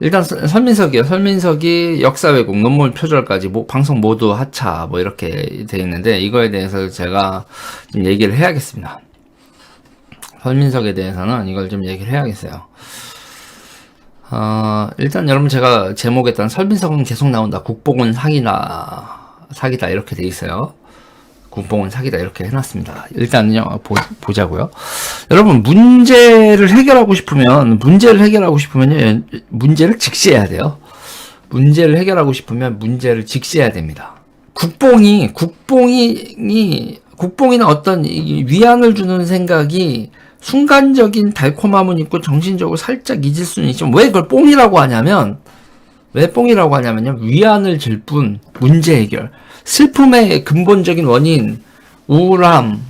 일단 설민석이요. 설민석이 역사 왜곡, 논문 표절까지, 방송 모두 하차, 이렇게 돼 있는데, 이거에 대해서 제가 좀 얘기를 해야겠습니다. 설민석에 대해서는 이걸 좀 얘기를 해야겠어요. 일단 여러분 제가 제목에 따른 설민석은 계속 나온다. 국뽕은 사기다. 이렇게 돼 있어요. 국뽕은 사기다. 이렇게 해놨습니다. 일단은요, 보자고요. 여러분, 문제를 해결하고 싶으면요, 문제를 직시해야 돼요. 문제를 해결하고 싶으면 문제를 직시해야 됩니다. 국뽕이나 어떤 위안을 주는 생각이 순간적인 달콤함은 있고 정신적으로 살짝 잊을 수는 있지만 왜 그걸 뽕이라고 하냐면요, 위안을 줄 뿐 문제 해결, 슬픔의 근본적인 원인, 우울함,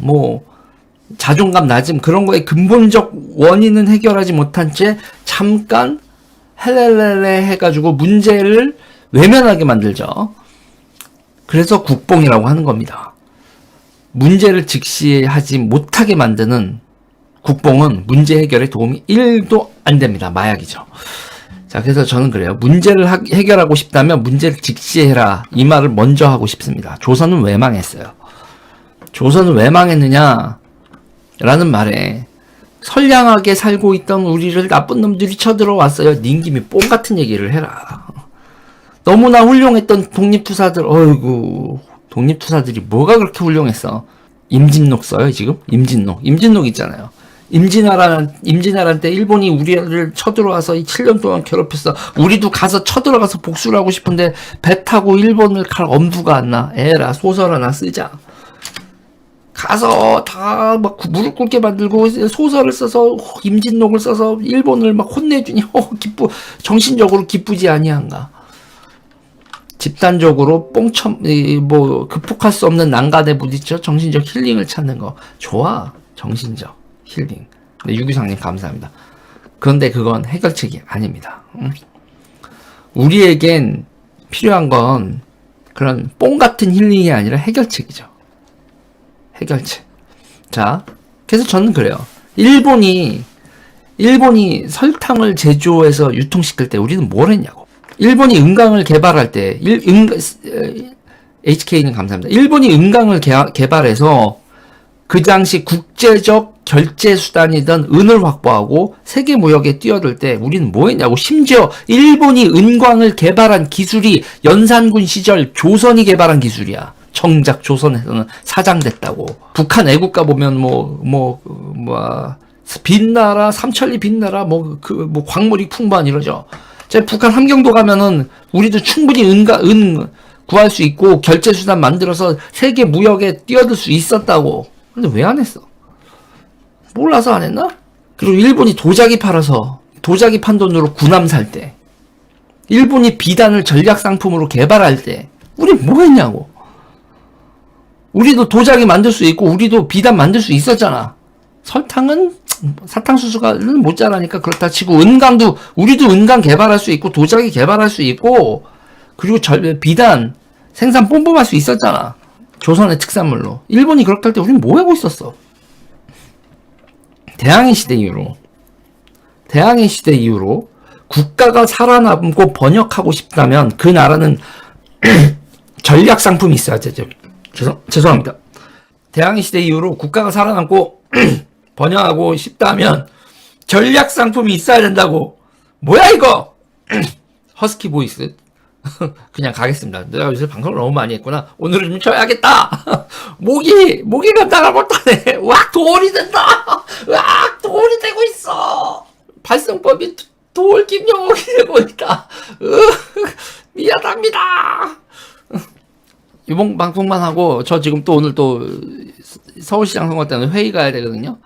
자존감 낮음, 그런 거의 근본적 원인은 해결하지 못한 채 잠깐 헬렐렐레 해가지고 문제를 외면하게 만들죠. 그래서 국뽕이라고 하는 겁니다. 문제를 직시하지 못하게 만드는 국뽕은 문제 해결에 도움이 1도 안 됩니다. 마약이죠. 자, 그래서 저는 그래요. 문제를 해결하고 싶다면 문제를 직시해라. 이 말을 먼저 하고 싶습니다. 조선은 왜 망했어요? 조선은 왜 망했느냐? 라는 말에 선량하게 살고 있던 우리를 나쁜 놈들이 쳐들어왔어요. 님김이 뽕 같은 얘기를 해라. 너무나 훌륭했던 독립투사들이 뭐가 그렇게 훌륭했어? 임진록 써요, 지금? 임진록 있잖아요. 임진왜란 때 일본이 우리를 쳐들어와서 7년 동안 괴롭혔어. 우리도 가서 쳐들어가서 복수를 하고 싶은데 배 타고 일본을 갈 엄두가 안 나. 에라, 소설 하나 쓰자. 가서 다 막 무릎 꿇게 만들고 소설을 써서 임진록을 써서 일본을 막 혼내주니 정신적으로 기쁘지 아니한가. 집단적으로 극복할 수 없는 난간에 부딪혀 정신적 힐링을 찾는 거 좋아. 정신적 힐링. 네, 유규상님 감사합니다. 그런데 그건 해결책이 아닙니다. 우리에겐 필요한 건 그런 뽕 같은 힐링이 아니라 해결책이죠. 해결책. 자, 그래서 저는 그래요. 일본이 설탕을 제조해서 유통시킬 때 우리는 뭘 했냐고. 일본이 은강을 개발할 때, HK님 감사합니다. 일본이 은강을 개발해서 그 당시 국제적 결제 수단이던 은을 확보하고 세계 무역에 뛰어들 때 우리는 뭐 했냐고. 심지어 일본이 은광을 개발한 기술이 연산군 시절 조선이 개발한 기술이야. 정작 조선에서는 사장됐다고. 북한 애국가 보면 빛나라, 삼천리 빛나라, 광물이 풍부한 이러죠. 북한 함경도 가면은 우리도 충분히 은 구할 수 있고 결제 수단 만들어서 세계 무역에 뛰어들 수 있었다고. 근데 왜 안 했어? 몰라서 안 했나? 그리고 일본이 도자기 팔아서 도자기 판 돈으로 군함 살 때, 일본이 비단을 전략 상품으로 개발할 때 우리 뭐 했냐고. 우리도 도자기 만들 수 있고 우리도 비단 만들 수 있었잖아. 설탕은 사탕수수가는 못 자라니까 그렇다 치고, 은강도 우리도 은강 개발할 수 있고 도자기 개발할 수 있고 그리고 비단 생산 뿜뿜할 수 있었잖아. 조선의 특산물로. 일본이 그렇게 할 때 우리는 뭐 하고 있었어? 대항해 시대 이후로 국가가 살아남고 번역하고 싶다면 그 나라는 전략 상품이 있어야 되죠. 죄송합니다. 대항해 시대 이후로 국가가 살아남고 번영하고 싶다면 전략 상품이 있어야 된다고. 뭐야 이거? 허스키 보이스. 그냥 가겠습니다. 내가 요새 방송을 너무 많이 했구나. 오늘은 좀 쉬어야겠다. 모기가 나가 못하네. 와, 도올이 된다. 와, 도올이 되고 있어. 발성법이 도올 김영옥이 되고 있다. 미안합니다. 이번 방송만 하고 저 지금 또 오늘 또 서울시장 선거 때문에 회의 가야 되거든요.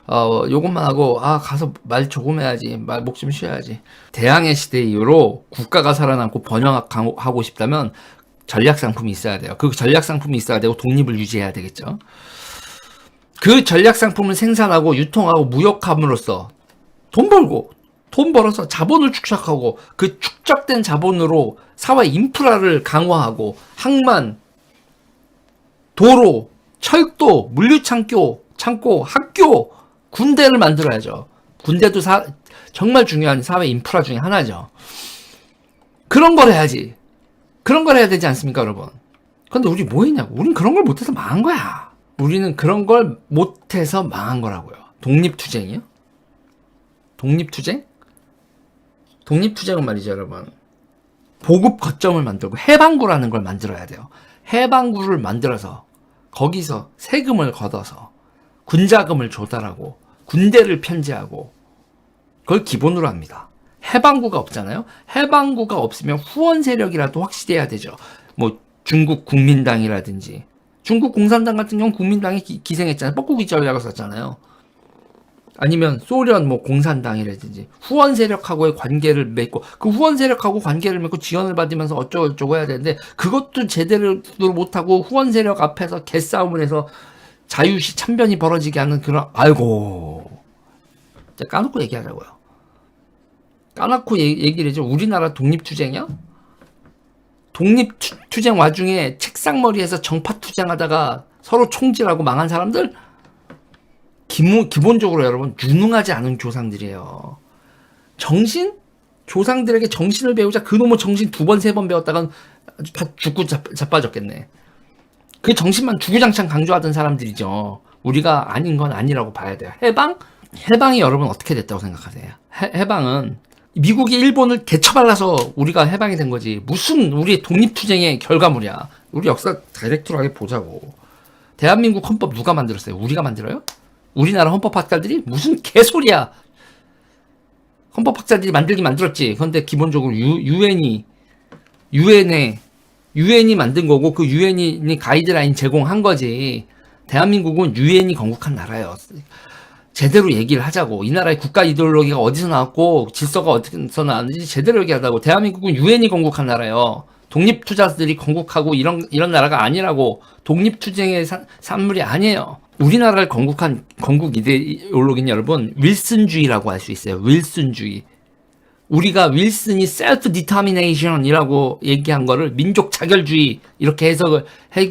요것만 하고 가서 말 조금 해야지. 목 좀 쉬어야지. 대항해 시대 이후로 국가가 살아남고 번영하고 싶다면 전략 상품이 있어야 돼요. 그 전략 상품이 있어야 되고 독립을 유지해야 되겠죠. 그 전략 상품을 생산하고 유통하고 무역함으로써 돈 벌어서 자본을 축적하고 그 축적된 자본으로 사회 인프라를 강화하고 항만, 도로, 철도, 물류창고, 학교, 군대를 만들어야죠. 군대도 정말 중요한 사회 인프라 중에 하나죠. 그런 걸 해야지. 그런 걸 해야 되지 않습니까, 여러분? 근데 우리 뭐 했냐고. 우린 그런 걸 못해서 망한 거야. 우리는 그런 걸 못해서 망한 거라고요. 독립투쟁이요? 독립투쟁? 독립투쟁은 말이죠, 여러분. 보급 거점을 만들고 해방구라는 걸 만들어야 돼요. 해방구를 만들어서 거기서 세금을 걷어서 군자금을 조달하고 군대를 편제하고 그걸 기본으로 합니다. 해방구가 없잖아요. 해방구가 없으면 후원 세력이라도 확실해야 되죠. 뭐 중국 국민당이라든지 중국 공산당 같은 경우는 국민당이 기생했잖아요. 뻐꾸기 전략을 썼잖아요. 아니면 소련 뭐 공산당이라든지 후원 세력하고의 관계를 맺고 그 후원 세력하고 관계를 맺고 지원을 받으면서 어쩌고저쩌고 해야 되는데 그것도 제대로 못하고 후원 세력 앞에서 개싸움을 해서 자유시 참변이 벌어지게 하는 그런 아이고 까놓고 얘기하자고요. 까놓고 얘기를 해줘. 우리나라 독립투쟁이야? 독립투쟁 와중에 책상머리에서 정파투쟁하다가 서로 총질하고 망한 사람들? 기본적으로 여러분 유능하지 않은 조상들이에요. 조상들에게 정신을 배우자 그놈의 정신 2번 3번 배웠다간 아주 다 죽고 자빠졌겠네. 그 정신만 주구장창 강조하던 사람들이죠. 우리가 아닌 건 아니라고 봐야 돼요. 해방이 여러분 어떻게 됐다고 생각하세요? 해방은 미국이 일본을 개처발라서 우리가 해방이 된 거지. 무슨 우리 독립투쟁의 결과물이야. 우리 역사 다이렉트하게 보자고. 대한민국 헌법 누가 만들었어요? 우리가 만들어요? 우리나라 헌법학자들이? 무슨 개소리야. 헌법학자들이 만들긴 만들었지. 그런데 기본적으로 유엔이 만든 거고 그 유엔이 가이드라인 제공한 거지. 대한민국은 유엔이 건국한 나라예요. 제대로 얘기를 하자고. 이 나라의 국가 이데올로기가 어디서 나왔고 질서가 어디서 나왔는지 제대로 얘기하자고. 대한민국은 유엔이 건국한 나라예요. 독립투자들이 건국하고 이런 나라가 아니라고. 독립투쟁의 산물이 아니에요. 우리나라를 건국한 건국 이데올로기는 여러분 윌슨주의라고 할 수 있어요. 윌슨주의. 우리가 윌슨이 셀프 디터미네이션이라고 얘기한 거를 민족 자결주의 이렇게 해석을 한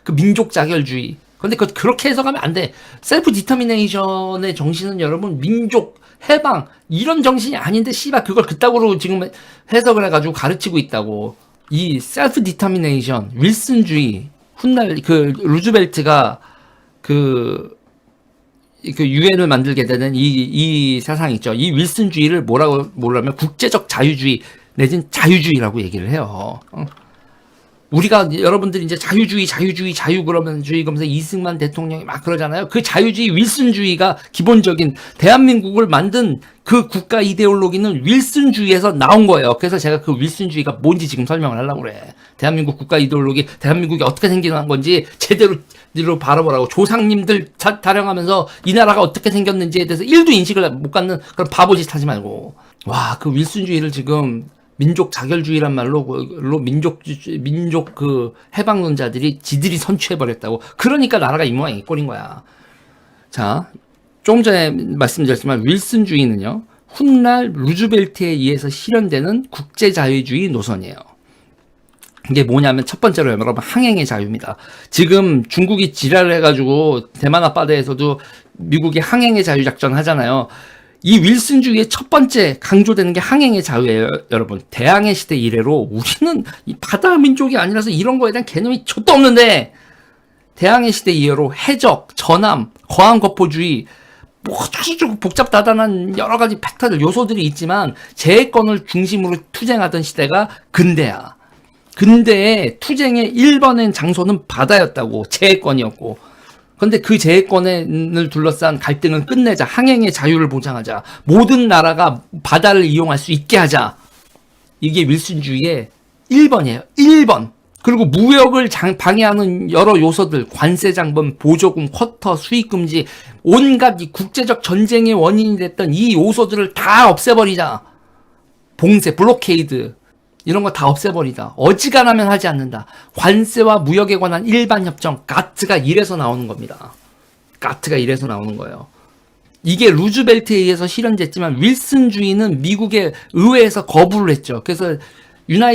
그 민족 자결주의. 근데 그렇게 해석하면 안 돼. 셀프 디터미네이션의 정신은 여러분 민족 해방 이런 정신이 아닌데 씨발 그걸 그따구로 지금 해석을 해가지고 가르치고 있다고. 이 셀프 디터미네이션 윌슨주의 훗날 그 루즈벨트가 그 유엔을 만들게 되는 이 사상 있죠. 이 윌슨주의를 뭐라면 국제적 자유주의 내지는 자유주의라고 얘기를 해요. 우리가 여러분들이 이제 자유주의 그러면서 이승만 대통령이 막 그러잖아요. 그 자유주의 윌슨주의가 기본적인 대한민국을 만든 그 국가 이데올로기는 윌슨주의에서 나온 거예요. 그래서 제가 그 윌슨주의가 뭔지 지금 설명을 하려고 그래. 대한민국 국가 이데올로기, 대한민국이 어떻게 생겨난 건지 제대로 바라보라고. 조상님들 타령하면로 이 나라가 어떻게 생겼는지에 대해서 1도 인식을 못 갖는 그런 바보짓 하지 말고. 와, 그 윌슨주의를 지금 민족 자결주의란 말로 민족 그 해방론자들이 지들이 선취해버렸다고. 그러니까 나라가 이 모양이 꼴인 거야. 자, 조금 전에 말씀드렸지만 윌슨주의는요, 훗날 루즈벨트에 의해서 실현되는 국제자유주의 노선이에요. 이게 뭐냐면 첫 번째로 여러분 항행의 자유입니다. 지금 중국이 지랄을 해가지고 대만 앞바다에서도 미국이 항행의 자유 작전 하잖아요. 이 윌슨주의의 첫 번째 강조되는 게 항행의 자유예요, 여러분. 대항해 시대 이래로 우리는 이 바다 민족이 아니라서 이런 거에 대한 개념이 좆도 없는데, 대항해 시대 이래로 해적, 전함, 거항거포주의, 뭐 아주 복잡다단한 여러 가지 팩터들, 요소들이 있지만 재해권을 중심으로 투쟁하던 시대가 근대야. 근대의 투쟁의 1번의 장소는 바다였다고. 재해권이었고. 근데 그 재해권을 둘러싼 갈등은 끝내자. 항행의 자유를 보장하자. 모든 나라가 바다를 이용할 수 있게 하자. 이게 윌슨주의의 1번이에요. 1번. 그리고 무역을 방해하는 여러 요소들, 관세 장벽, 보조금, 쿼터, 수입 금지, 온갖 이 국제적 전쟁의 원인이 됐던 이 요소들을 다 없애버리자. 봉쇄, 블로케이드. 이런 거 다 없애버리다. 어지간하면 하지 않는다. 관세와 무역에 관한 일반 협정, 가트가 이래서 나오는 겁니다. 가트가 이래서 나오는 거예요. 이게 루즈벨트에 의해서 실현됐지만 윌슨주의는 미국의 의회에서 거부를 했죠. 그래서 리그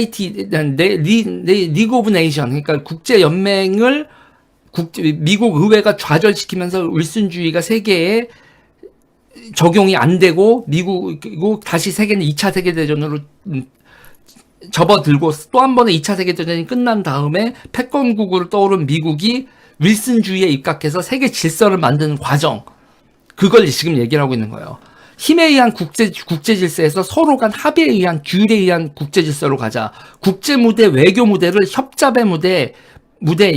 오브 네이션, 그러니까 국제연맹을 미국 의회가 좌절시키면서 윌슨주의가 세계에 적용이 안 되고 미국 다시 세계는 2차 세계대전으로 접어들고 또 한 번의 2차 세계대전이 끝난 다음에 패권국으로 떠오른 미국이 윌슨주의에 입각해서 세계 질서를 만드는 과정, 그걸 지금 얘기를 하고 있는 거예요. 힘에 의한 국제 질서에서 서로 간 합의에 의한 규율에 의한 국제 질서로 가자. 국제 무대, 외교 무대를 협잡의 무대,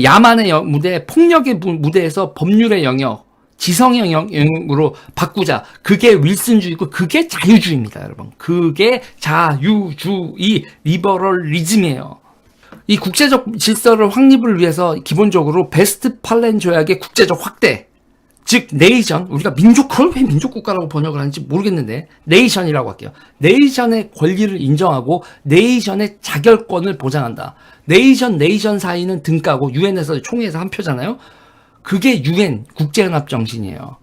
야만의 무대, 폭력의 무대에서 법률의 영역, 지성의 영역으로 바꾸자. 그게 윌슨주의고 그게 자유주의입니다, 여러분. 그게 자유주의, 리버럴리즘이에요. 이 국제적 질서를 확립을 위해서 기본적으로 베스트팔렌 조약의 국제적 확대, 즉 네이션, 우리가 그걸 왜 민족국가라고 번역을 하는지 모르겠는데 네이션이라고 할게요. 네이션의 권리를 인정하고 네이션의 자결권을 보장한다. 네이션 사이는 등가고 유엔에서 총회에서 한 표잖아요. 그게 유엔 국제연합 정신이에요.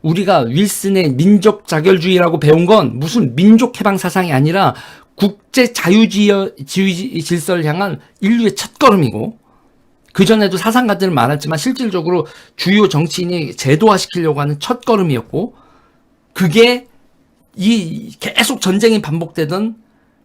우리가 윌슨의 민족 자결주의라고 배운 건 무슨 민족 해방 사상이 아니라 국제 자유주의 질서를 향한 인류의 첫걸음이고, 그전에도 사상가들은 많았지만 실질적으로 주요 정치인이 제도화시키려고 하는 첫걸음이었고, 그게 이 계속 전쟁이 반복되던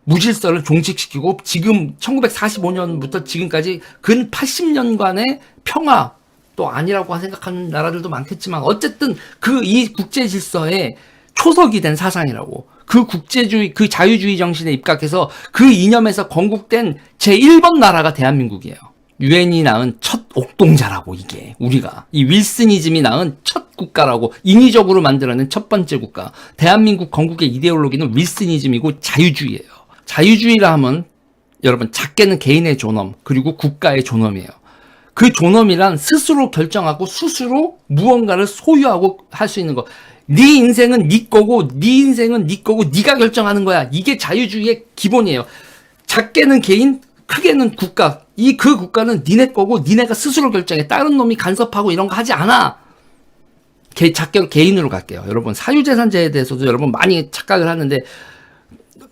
무질서를 종식시키고 지금 1945년부터 지금까지 근 80년간의 평화, 또 아니라고 생각하는 나라들도 많겠지만 어쨌든 이 국제 질서의 초석이 된 사상이라고. 그 국제주의, 그 자유주의 정신에 입각해서 그 이념에서 건국된 제1번 나라가 대한민국이에요. 유엔이 낳은 첫 옥동자라고, 이게. 우리가. 이 윌슨이즘이 낳은 첫 국가라고. 인위적으로 만들어낸 첫 번째 국가. 대한민국 건국의 이데올로기는 윌슨이즘이고 자유주의예요. 자유주의라 하면 여러분 작게는 개인의 존엄, 그리고 국가의 존엄이에요. 그 존엄이란 스스로 결정하고 스스로 무언가를 소유하고 할 수 있는 거. 네 인생은 네 거고 네 인생은 네 거고 네가 결정하는 거야. 이게 자유주의의 기본이에요. 작게는 개인, 크게는 국가. 그 국가는 니네 거고 니네가 스스로 결정해. 다른 놈이 간섭하고 이런 거 하지 않아. 작게로 개인으로 갈게요. 여러분 사유재산제에 대해서도 여러분 많이 착각을 하는데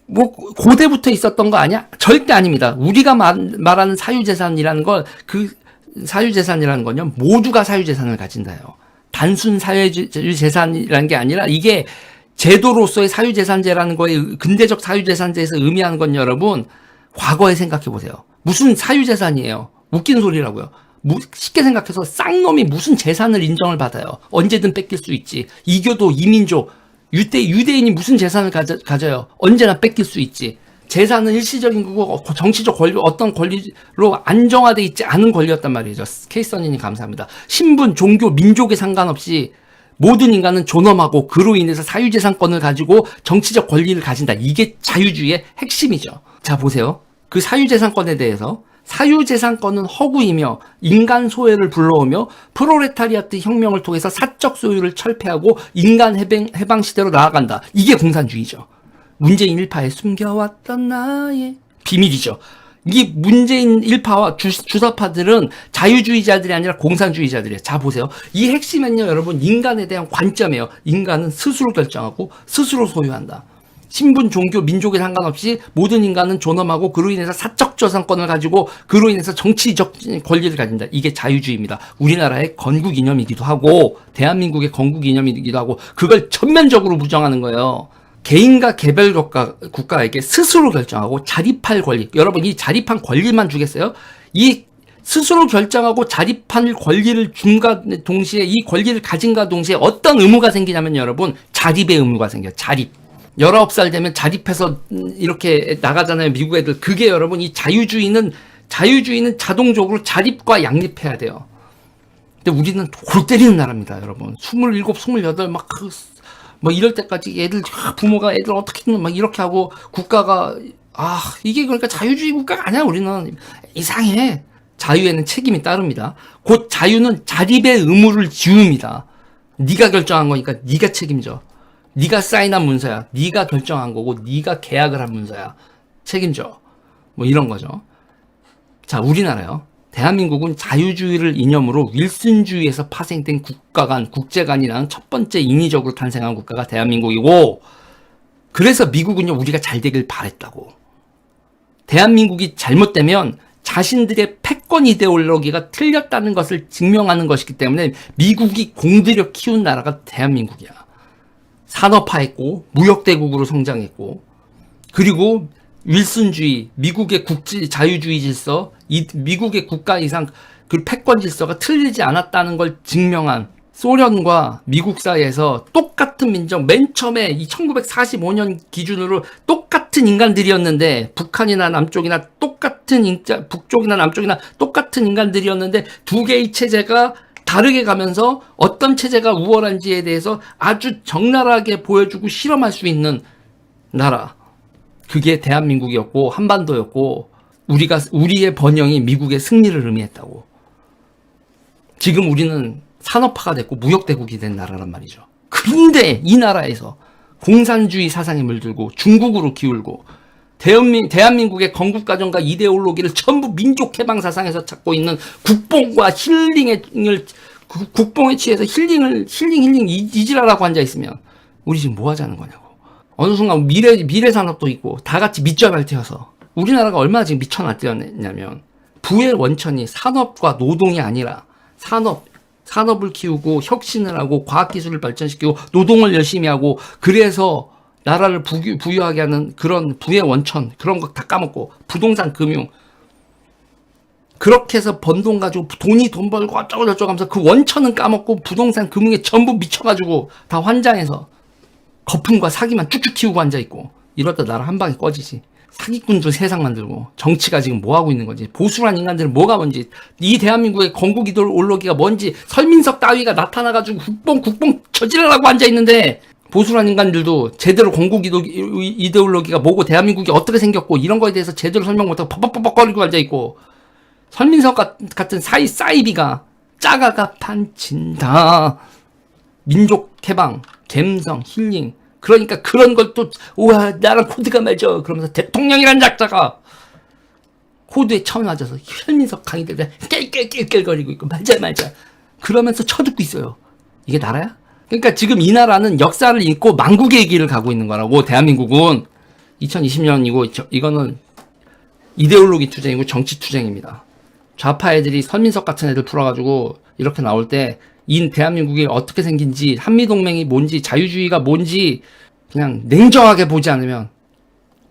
뭐 고대부터 있었던 거 아니야? 절대 아닙니다. 우리가 말하는 사유재산이라는 걸, 사유재산이라는 건요, 모두가 사유재산을 가진다요. 단순 사유재산이라는 게 아니라 이게 제도로서의 사유재산제라는 거에, 근대적 사유재산제에서 의미하는 건 여러분 과거에 생각해 보세요. 무슨 사유재산이에요? 웃기는 소리라고요. 쉽게 생각해서 쌍놈이 무슨 재산을 인정을 받아요. 언제든 뺏길 수 있지. 이교도, 이민족, 유대인이 무슨 재산을 가져요? 언제나 뺏길 수 있지. 재산은 일시적인 거고 정치적 권리, 어떤 권리로 안정화되어 있지 않은 권리였단 말이죠. 케이선님 감사합니다. 신분, 종교, 민족에 상관없이 모든 인간은 존엄하고 그로 인해서 사유재산권을 가지고 정치적 권리를 가진다. 이게 자유주의의 핵심이죠. 자, 보세요. 그 사유재산권에 대해서, 사유재산권은 허구이며 인간 소외를 불러오며 프롤레타리아트 혁명을 통해서 사적 소유를 철폐하고 인간 해방 시대로 나아간다. 이게 공산주의죠. 문재인 일파에 숨겨왔던 나의 비밀이죠. 이 문재인 일파와 주사파들은 자유주의자들이 아니라 공산주의자들이에요. 자, 보세요. 이 핵심은요, 여러분, 인간에 대한 관점이에요. 인간은 스스로 결정하고 스스로 소유한다. 신분, 종교, 민족에 상관없이 모든 인간은 존엄하고 그로 인해서 사적 저상권을 가지고 그로 인해서 정치적 권리를 가진다. 이게 자유주의입니다. 우리나라의 건국 이념이기도 하고 대한민국의 건국 이념이기도 하고 그걸 전면적으로 부정하는 거예요. 개인과 개별 국가에게 스스로 결정하고 자립할 권리. 여러분, 이 자립한 권리만 주겠어요? 이 스스로 결정하고 자립한 권리를 준과 동시에, 이 권리를 가진과 동시에 어떤 의무가 생기냐면 여러분, 자립의 의무가 생겨요. 자립. 19살 되면 자립해서 이렇게 나가잖아요, 미국 애들. 그게 여러분, 이 자유주의는 자동적으로 자립과 양립해야 돼요. 근데 우리는 골 때리는 나라입니다, 여러분. 27, 28 뭐 이럴 때까지 애들, 부모가 애들 어떻게든 막 이렇게 하고 국가가, 이게 그러니까 자유주의 국가가 아니야, 우리는. 이상해. 자유에는 책임이 따릅니다. 곧 자유는 자립의 의무를 지웁니다. 네가 결정한 거니까 네가 책임져. 네가 사인한 문서야. 네가 결정한 거고 네가 계약을 한 문서야. 책임져. 뭐 이런 거죠. 자, 우리나라요. 대한민국은 자유주의를 이념으로 윌슨주의에서 파생된 국제관이라는 첫 번째 인위적으로 탄생한 국가가 대한민국이고, 그래서 미국은요, 우리가 잘 되길 바랬다고. 대한민국이 잘못되면 자신들의 패권 이데올로기가 틀렸다는 것을 증명하는 것이기 때문에 미국이 공들여 키운 나라가 대한민국이야. 산업화했고 무역대국으로 성장했고, 그리고 윌슨주의, 미국의 자유주의 질서, 미국의 국가 이상 그 패권 질서가 틀리지 않았다는 걸 증명한 소련과 미국 사이에서 똑같은 민족, 맨 처음에 이 1945년 기준으로 똑같은 인간들이었는데, 북한이나 남쪽이나 북쪽이나 남쪽이나 똑같은 인간들이었는데, 두 개의 체제가 다르게 가면서 어떤 체제가 우월한지에 대해서 아주 적나라하게 보여주고 실험할 수 있는 나라. 그게 대한민국이었고, 한반도였고, 우리의 번영이 미국의 승리를 의미했다고. 지금 우리는 산업화가 됐고 무역대국이 된 나라란 말이죠. 그런데 이 나라에서 공산주의 사상에 물들고 중국으로 기울고 대한민국의 건국과정과 이데올로기를 전부 민족해방 사상에서 찾고 있는 국뽕과 국뽕에 취해서 힐링 이지라라고 앉아있으면 우리 지금 뭐 하자는 거냐고. 어느 순간 미래 산업도 있고 다 같이 밑줄발트여서 우리나라가 얼마나 지금 미쳐났냐면, 부의 원천이 산업과 노동이 아니라 산업을 키우고 혁신을 하고 과학기술을 발전시키고 노동을 열심히 하고, 그래서 나라를 부유하게 하는 그런 부의 원천, 그런 거 다 까먹고 부동산 금융, 그렇게 해서 번 돈 가지고 돈 벌고 어쩌고저쩌고 하면서 그 원천은 까먹고 부동산 금융에 전부 미쳐가지고 다 환장해서 거품과 사기만 쭉쭉 키우고 앉아있고, 이러다 나라 한 방에 꺼지지. 사기꾼들 세상 만들고, 정치가 지금 뭐 하고 있는 거지? 보수란 인간들은 뭐가 뭔지, 이 대한민국의 건국 이데올로기가 뭔지, 설민석 따위가 나타나가지고 국뽕 저지르라고 앉아있는데, 보수란 인간들도 제대로 건국 이데올로기가 뭐고 대한민국이 어떻게 생겼고 이런 거에 대해서 제대로 설명 못하고 퍽퍽퍽거리고 앉아있고, 설민석 같은 사이비가 짜가가 판친다. 민족 해방, 갬성, 힐링. 그러니까 그런 걸 또, 우와, 나랑 코드가 맞아. 그러면서 대통령이란 작자가 코드에 처음 맞아서 현민석 강의들 깰깰깰깰거리고 있고, 맞아. 그러면서 쳐듣고 있어요. 이게 나라야? 그러니까 지금 이 나라는 역사를 잊고 망국의 길을 가고 있는 거라고. 대한민국은 2020년이고, 이거는 이데올로기 투쟁이고 정치 투쟁입니다. 좌파 애들이 선민석 같은 애들 풀어가지고 이렇게 나올 때, 이 대한민국이 어떻게 생긴지, 한미동맹이 뭔지, 자유주의가 뭔지 그냥 냉정하게 보지 않으면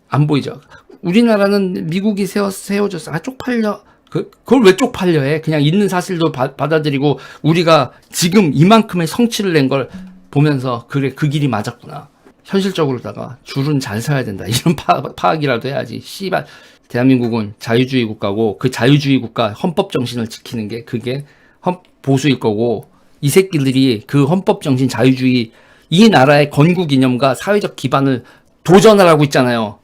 안 보이죠. 우리나라는 미국이 세워줬어. 쪽팔려. 그걸 왜 쪽팔려 해? 그냥 있는 사실도 받아들이고, 우리가 지금 이만큼의 성취를 낸 걸 보면서, 그래, 그 길이 맞았구나. 현실적으로다가 줄은 잘 서야 된다. 이런 파악이라도 해야지. 씨발. 대한민국은 자유주의 국가고, 그 자유주의 국가 헌법 정신을 지키는 게 그게 보수일 거고, 이 새끼들이 그 헌법 정신, 자유주의, 이 나라의 건국 이념과 사회적 기반을 도전을 하고 있잖아요.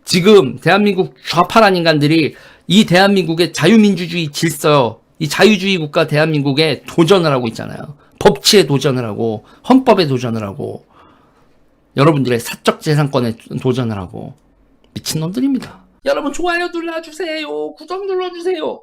지금 대한민국 좌파란 인간들이 이 대한민국의 자유민주주의 질서, 이 자유주의 국가 대한민국에 도전을 하고 있잖아요. 법치에 도전을 하고, 헌법에 도전을 하고, 여러분들의 사적 재산권에 도전을 하고, 미친놈들입니다. 여러분 좋아요 눌러주세요. 구독 눌러주세요.